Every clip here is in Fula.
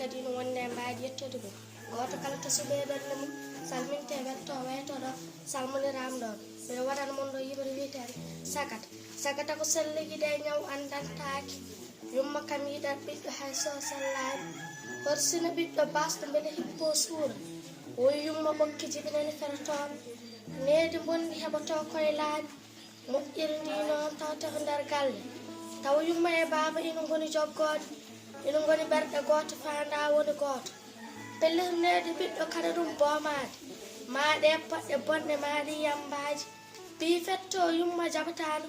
kadi no wonde mbaadi yettude ɗum goto kala to suɓe ɓernde mum salminte welto waytoɗo salmoniram ɗon ɓe waɗan mon ɗo yiɓre wiiten sagata ko selligide ñaw andantaki yumma kam yiɗat ɓiɗɗo hay so sallaani horsino ɓiɗɗo basɗo beele hippo suura woyi yumma ɓokki jibinani fere toon needi bondi heɓoto koye laaɓi moƴƴiri ndi noon tawte ko nder galle taw yumma e baaba ina goni joggode ina goni ɓerɗe goto fanda woni goto pellirnede ɓiɗɗo kada ɗum boomade maɗe poɗɗe bonɗe maɗi yambaji ɓi fetto yumma jaɓatano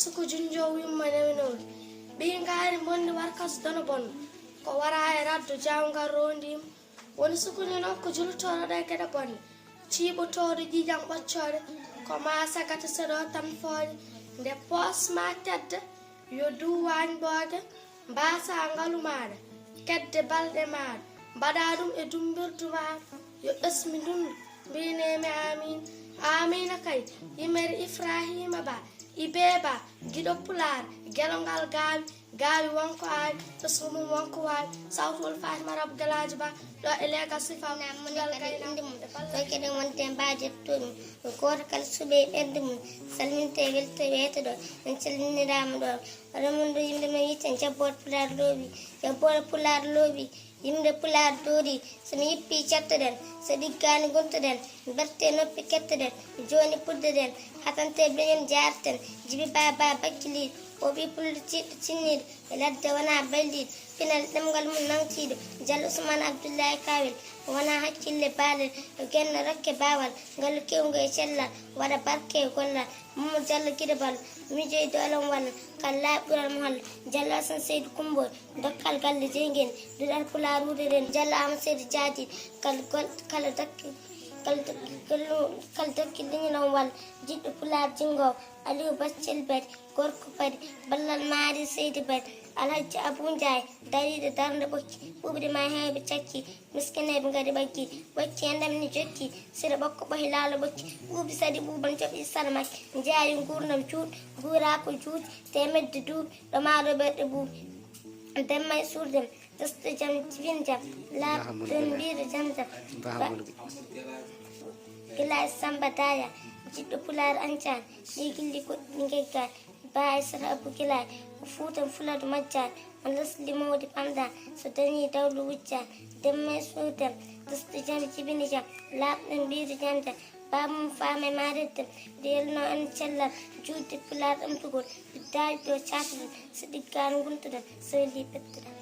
suko junjow yumma newinori ɓi ngaari bondi warkas dono bonno ko wara e raddu jawgal rondim woni sukuni noon ko jultoɗo ɗe gueɗe bonne ciiɓotoɗo ƴiƴam ɓoccode ko ma sagata seɗo tan fooje nde poos ma tedda yo duwañ booge mbasa ngalu maɗa kedde balɗe maɗa mbaɗa ɗum e dumbirdu maɗa yo ɓesmi dundu mbinemi amin amina kay yimere Ifrahima ba ibeba giɗo pular gelongal gaawi wonko awi tosmum wonko wawi sawtol Fatima Rabu Galaji ba ɗo e Leegal Sifaaw mungal Gaynaako mum ɗo kadi wonde mbaadi yettude mum goto kala suuɓe e ɓerde mum salminte welte weeto ɗo en calminirama ɗo aɗa mum ɗo yimɓe no yitten jabboɗo pular looɓi yimɓe pular doori somi yippi cettoɗen so ɗiggani gontoɗen berte noppi kettoɗen joni puddoɗen hatante beñen jarten jibi baba bakkili o ɓi pullo tiɗɗo tinniɗo e ladde wona balliɗo pinal ɗemgal mum nangtiɗo Diallo Ousmane Abdoullahi Kawel wona hakkille baalel e genno rokke bawal ngaalu kewgo e cellal waɗa barke e gollal Mamadou Diallo guiɗo ballo mijoyde olon walla kal laaɓi ɓural mo holla Diallo Assane Seydou Kumbol dokkal galle jeygen duɗal pular wuudeɗen Diallo Amadou Seydou Diadi kala dokki liñinon walla jiɗɗo pular jingowo Aliou Baccel Bari gorko Bari ballal maari Seydi Bari Alhaji Abou Ndiaye dariɗo darde ɓokki ɓuɓde ma hewɓe cakki miskineɓe gadi ɓaggi ɓokki endamni jokki sira ɓokko ɓohi laalo ɓokki ɓuuɓi sadi ɓuuban joɓi sara makki jeeyi gurdam juuɗe guurako juuɗe temedde duuɓi ɗo maɗo ɓerɗe ɓuuɓi demma e suurdem desde jam jibin jam laaɓden mbiɗo jam gila e Samba Daya jiɗɗo pular ancane ɗi gilli goɗɗi geggal ba e sara Abou Gilay ko fuutan fuladu majjane on lesli mawdi ɓamdan so dañi dawlu wujjan demma e suurdem desde jam jibini jam laaɓden mbiɗo jam bamum faame mareddem delno en cellal juutde pular ɗamtugol daaji ɗo cataɗen so ɗiggano guntuɗen so li pettuɗen